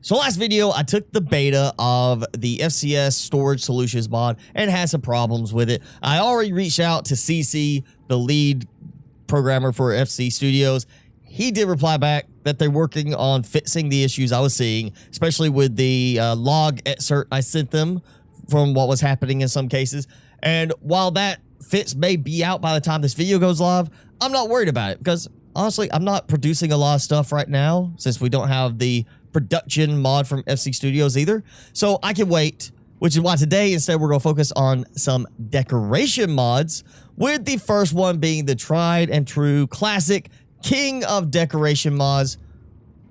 So last video, I took the beta of the FCS storage solutions mod and had some problems with it. I already reached out to CC, the lead programmer for FC Studios. He did reply back that they're working on fixing the issues I was seeing, especially with the log excerpt I sent them from what was happening in some cases. And while that fix may be out by the time this video goes live, I'm not worried about it because honestly, I'm not producing a lot of stuff right now since we don't have the production mod from FC Studios either. So I can wait, which is why today instead we're going to focus on some decoration mods, with the first one being the tried and true classic king of decoration mods,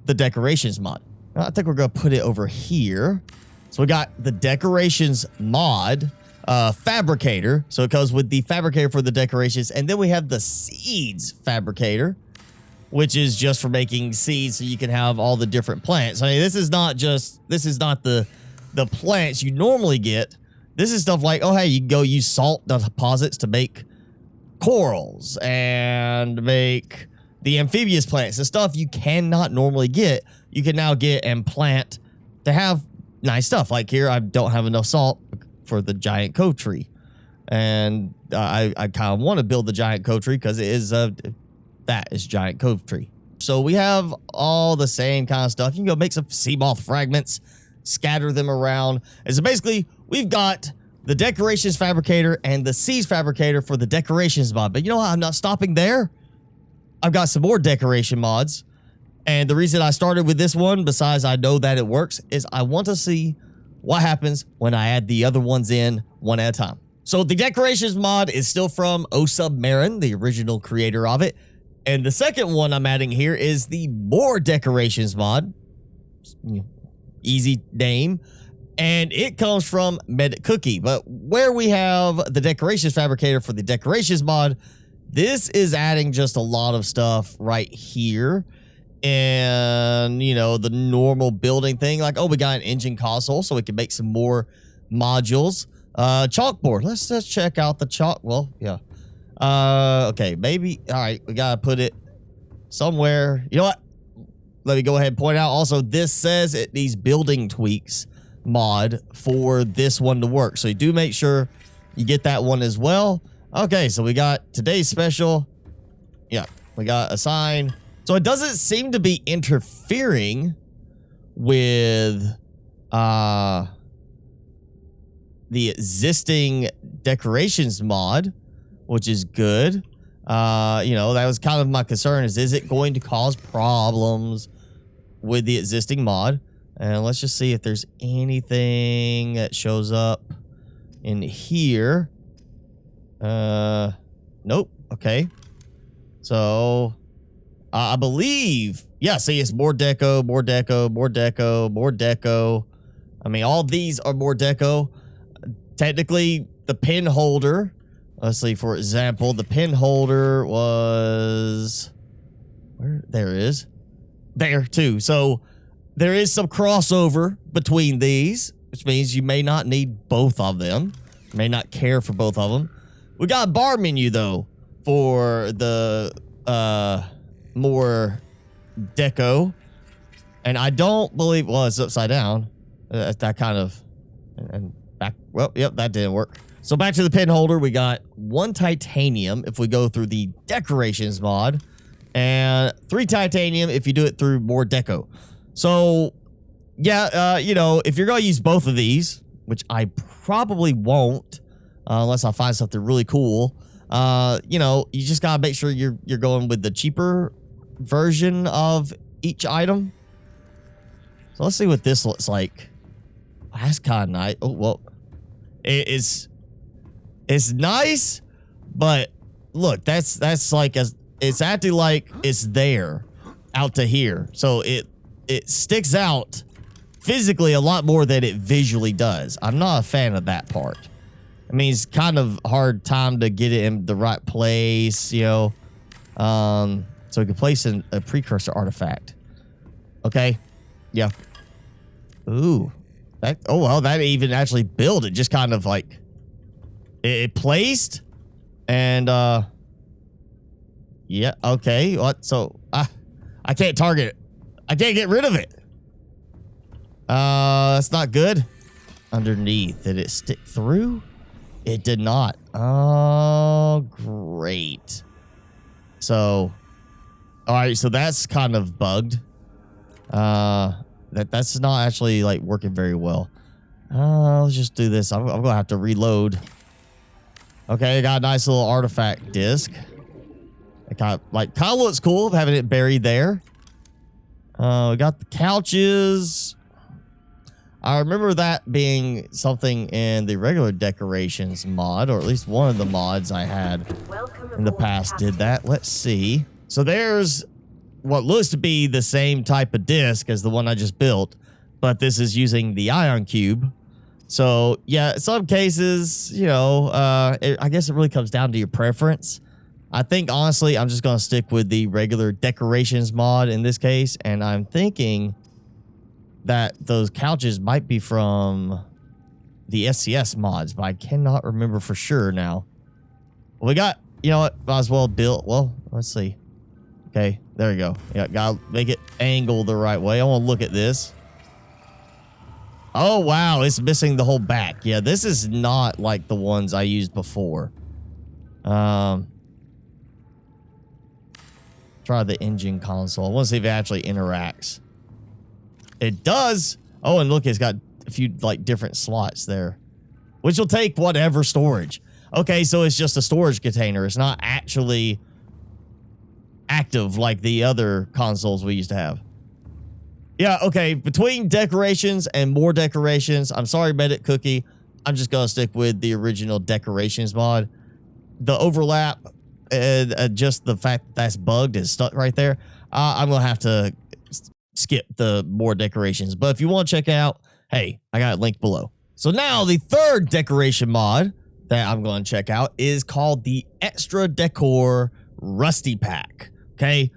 the decorations mod. I think we're going to put it over here. So we got the decorations mod, fabricator. So it goes with the fabricator for the decorations. And then we have the seeds fabricator, which is just for making seeds so you can have all the different plants. I mean, this is not the plants you normally get. This is stuff like, oh, hey, you can go use salt deposits to make corals and make the amphibious plants. The stuff you cannot normally get, you can now get and plant to have nice stuff. Like here, I don't have enough salt for the giant cove tree. And I kind of want to build the giant cove tree because it is that is giant cove tree. So we have all the same kind of stuff. You can go make some sea moth fragments, scatter them around. And so basically, we've got the decorations fabricator and the seeds fabricator for the decorations mod. But you know what? I'm not stopping there. I've got some more decoration mods. And the reason I started with this one, besides I know that it works, is I want to see what happens when I add the other ones in one at a time. So the decorations mod is still from Subnautica, the original creator of it. And the second one I'm adding here is the more decorations mod. Easy name. And it comes from Medic Cookie. But where we have the decorations fabricator for the decorations mod, this is adding just a lot of stuff right here. And, you know, the normal building thing. Like, oh, we got an engine console, so we can make some more modules. Chalkboard. Let's check out the chalk. Well, yeah. Okay, maybe. All right, we gotta put it somewhere. You know what? Let me go ahead and point out also, this says it needs building tweaks mod for this one to work. So you do make sure you get that one as well. Okay, so we got today's special. Yeah, we got a sign. So it doesn't seem to be interfering with the existing decorations mod, which is good. You know, that was kind of my concern, is it going to cause problems with the existing mod? And let's just see if there's anything that shows up in here. Nope. Okay. So I believe, yeah, see, it's more deco, more deco, more deco, more deco. I mean, all these are more deco. Technically, the pin holder, let's see, for example, the pin holder was, where? There it is. There, too. So there is some crossover between these, which means you may not need both of them. You may not care for both of them. We got a bar menu, though, for the more deco. And I don't believe, well, it's upside down. That kind of, and back, well, yep, that didn't work. So back to the pin holder, we got 1 titanium if we go through the decorations mod, and 3 titanium if you do it through more deco. So, yeah, you know, if you're going to use both of these, which I probably won't, unless I find something really cool, you know, you just got to make sure you're going with the cheaper version of each item. So let's see what this looks like. That's kind of nice. Oh, well, it's nice, but look, that's like it's acting like it's there out to here. So it sticks out physically a lot more than it visually does. I'm not a fan of that part. I mean, it's kind of hard time to get it in the right place, you know. So we can place in a precursor artifact. Okay. Yeah. Ooh. That, oh, well, that even actually built it. Just kind of like it placed and yeah, okay. What? So I can't target it. I can't get rid of it. That's not good. Underneath, did it stick through? It did not. Oh, great. So, all right, so that's kind of bugged. That's not actually like working very well. Let's just do this. I'm gonna have to reload. Okay, I got a nice little artifact disc. It kind of looks cool having it buried there. We got the couches. I remember that being something in the regular decorations mod, or at least one of the mods I had in the past did that. Let's see. So there's what looks to be the same type of disc as the one I just built, but this is using the ion cube. So yeah, in some cases, you know, I guess it really comes down to your preference. I think honestly, I'm just going to stick with the regular decorations mod in this case. And I'm thinking that those couches might be from the SCS mods, but I cannot remember for sure now. Well, we got, you know what, might as well build. Well, let's see. Okay, there you go. Yeah, gotta make it angle the right way. I want to look at this. Oh, wow, it's missing the whole back. Yeah, this is not like the ones I used before. Try the engine console. I want to see if it actually interacts. It does. Oh, and look, it's got a few like different slots there, which will take whatever storage. Okay, so it's just a storage container. It's not actually active like the other consoles we used to have. Yeah, okay, between decorations and more decorations, I'm sorry, Medic Cookie, I'm just gonna stick with the original decorations mod. The overlap and just the fact that that's bugged is stuck right there, I'm gonna have to skip the more decorations. But if you want to check it out, hey, I got it linked below. So now the third decoration mod that I'm going to check out is called the Extra Decor Rusty Pack. Okay,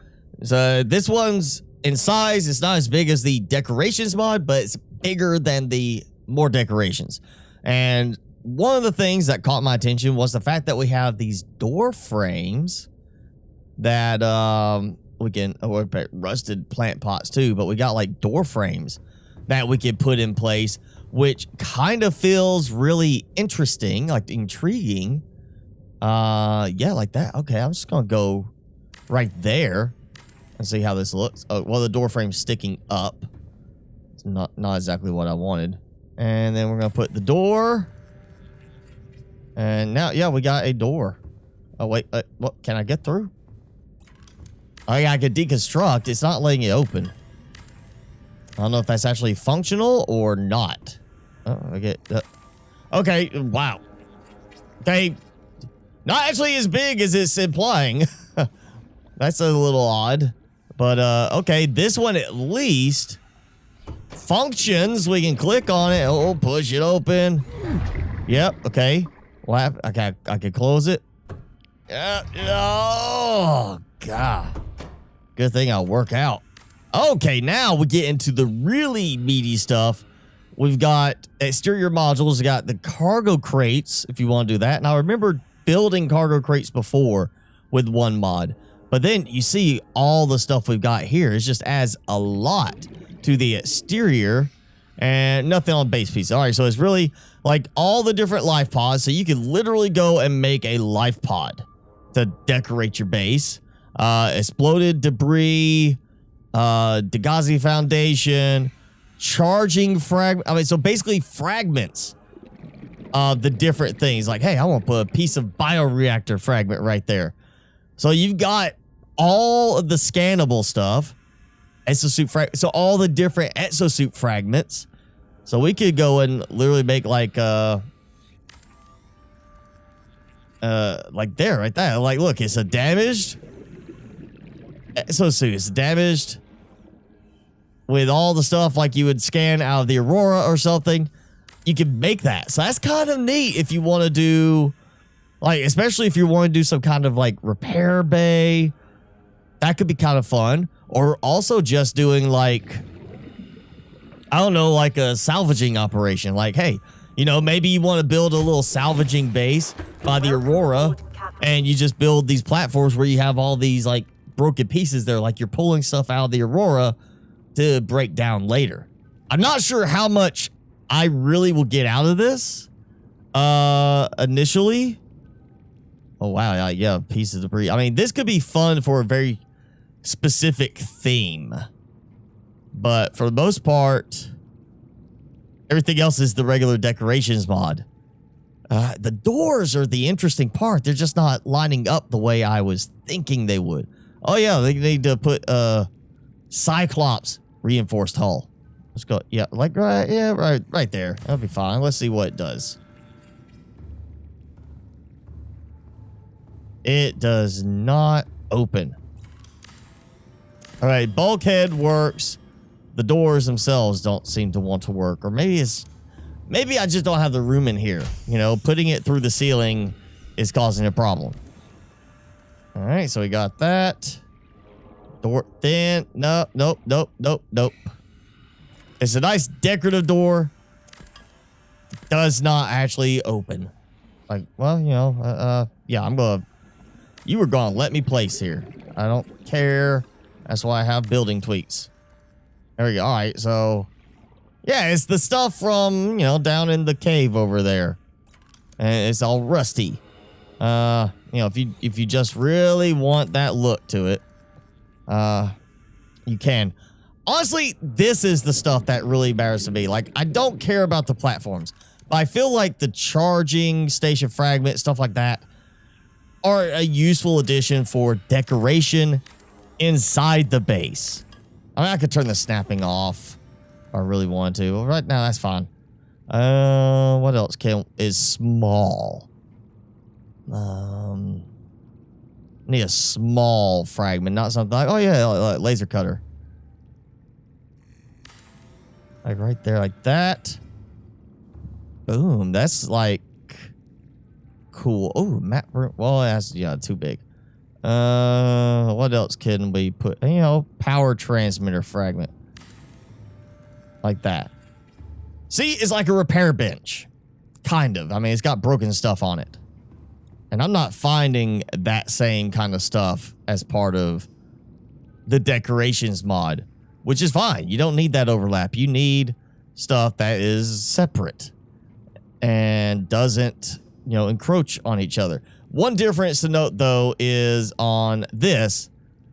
so this one's in size, it's not as big as the decorations mod, but it's bigger than the more decorations. And one of the things that caught my attention was the fact that we have these door frames that we can, rusted plant pots too, but we got like door frames that we can put in place, which kind of feels really interesting, like intriguing. Yeah, like that. Okay, I'm just gonna go right there and see how this looks. Oh, well, the door frame's sticking up. It's not exactly what I wanted. And then we're gonna put the door. And now, yeah, we got a door. Oh wait, what? Can I get through? Oh yeah, I could deconstruct. It's not letting it open. I don't know if that's actually functional or not. Oh, I get. Okay, wow. Okay, not actually as big as it's implying. That's a little odd. But okay, this one at least functions. We can click on it. Oh, push it open. Yep. Okay. What? Okay, I can close it. Yeah. Oh God. Good thing I'll work out. Okay, now we get into the really meaty stuff. We've got exterior modules. We got the cargo crates, if you want to do that. And I remember building cargo crates before with one mod. But then you see all the stuff we've got here. It just adds a lot to the exterior and nothing on base piece. All right, so it's really like all the different life pods. So you can literally go and make a life pod to decorate your base. Exploded debris, Degazi Foundation, charging fragment. I mean, so basically fragments of the different things. Like, hey, I want to put a piece of bioreactor fragment right there. So you've got all of the scannable stuff, exosuit so all the different exosuit fragments. So we could go and literally make like there, right there. Like, look, it's a damaged exosuit. It's damaged with all the stuff like you would scan out of the Aurora or something. You can make that. So that's kind of neat if you want to do, like, especially if you want to do some kind of like repair bay. That could be kind of fun. Or also just doing like, I don't know, like a salvaging operation. Like, hey, you know, maybe you want to build a little salvaging base by the Aurora and you just build these platforms where you have all these like broken pieces there. Like you're pulling stuff out of the Aurora to break down later. I'm not sure how much I really will get out of this initially. Oh, wow. Yeah, piece of debris. I mean, this could be fun for a very specific theme. But for the most part, everything else is the regular decorations mod. The doors are the interesting part. They're just not lining up the way I was thinking they would. Oh, yeah, they need to put Cyclops reinforced hull. Let's go. Yeah, like right there. That'll be fine. Let's see what it does. It does not open. All right, bulkhead works. The doors themselves don't seem to want to work. Or maybe I just don't have the room in here. You know, putting it through the ceiling is causing a problem. All right, so we got that. Door thin. Nope. It's a nice decorative door. Does not actually open. Like, well, you know, yeah, you were gonna let me place here. I don't care. That's why I have building tweaks. There we go. All right, so yeah, it's the stuff from, you know, down in the cave over there. And it's all rusty. You know, if you just really want that look to it, you can. Honestly, this is the stuff that really matters to me. Like, I don't care about the platforms, but I feel like the charging station fragment, stuff like that, are a useful addition for decoration inside the base. I mean, I could turn the snapping off if I really want to. Well, right now, that's fine. What else is small? Need a small fragment, not something like, oh yeah, like laser cutter. Like right there, like that. Boom, that's like cool. Oh, map room. Well, that's, yeah, too big. What else can we put? You know, power transmitter fragment. Like that. See, it's like a repair bench. Kind of. I mean, it's got broken stuff on it. And I'm not finding that same kind of stuff as part of the decorations mod, which is fine. You don't need that overlap. You need stuff that is separate and doesn't, you know, encroach on each other. One difference to note, though, is on this.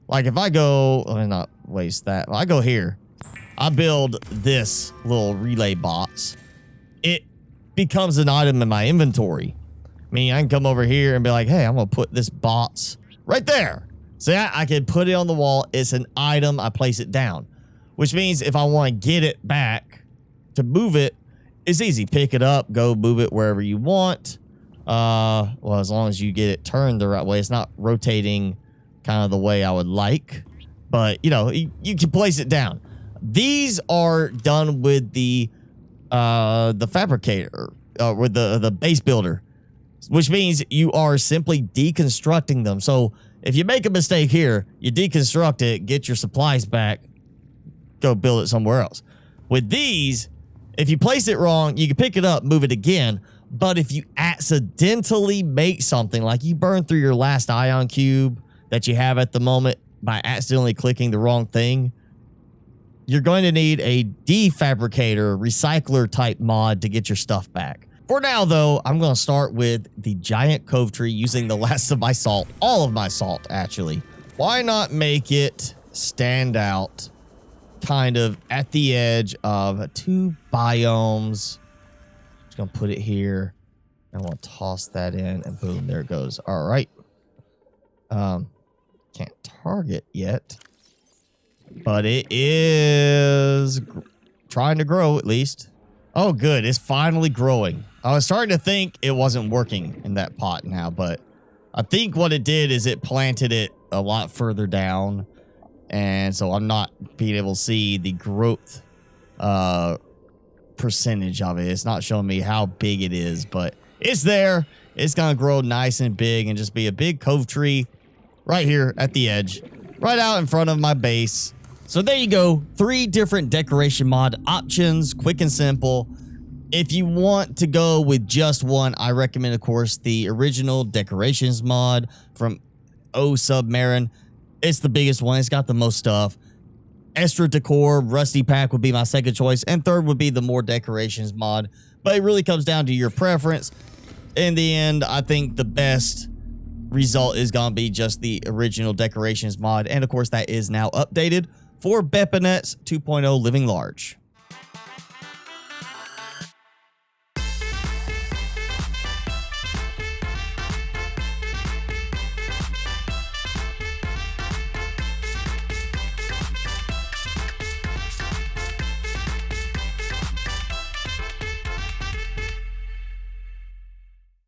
Like, if I go, let me not waste that. If I go here, I build this little relay box. It becomes an item in my inventory. I mean, I can come over here and be like, hey, I'm going to put this box right there. So yeah, I can put it on the wall. It's an item. I place it down, which means if I want to get it back to move it, it's easy. Pick it up, go move it wherever you want. Well, as long as you get it turned the right way. It's not rotating kind of the way I would like, but you know, you can place it down. These are done with the fabricator, with the base builder, which means you are simply deconstructing them. So if you make a mistake here, you deconstruct it, get your supplies back, go build it somewhere else. With these, if you place it wrong, you can pick it up, move it again. But if you accidentally make something, like you burn through your last ion cube that you have at the moment by accidentally clicking the wrong thing, you're going to need a defabricator, recycler type mod to get your stuff back. For now, though, I'm going to start with the giant cove tree using the last of my salt, all of my salt, actually. Why not make it stand out kind of at the edge of two biomes? Just going to put it here. I want to toss that in, and boom, there it goes. All right. Can't target yet, but it is trying to grow at least. Oh, good. It's finally growing. I was starting to think it wasn't working in that pot now, but I think what it did is it planted it a lot further down, and so I'm not being able to see the growth percentage of it. It's not showing me how big it is, but it's there. It's going to grow nice and big and just be a big cove tree right here at the edge, right out in front of my base. So there you go. 3 different decoration mod options, quick and simple. If you want to go with just one, I recommend, of course, the original decorations mod from Subnautica. It's the biggest one. It's got the most stuff. extra decor, rusty pack would be my second choice, and third would be the more decorations mod. But it really comes down to your preference. In the end, I think the best result is going to be just the original decorations mod. And of course, that is now updated for BepInEt's 2.0 Living Large.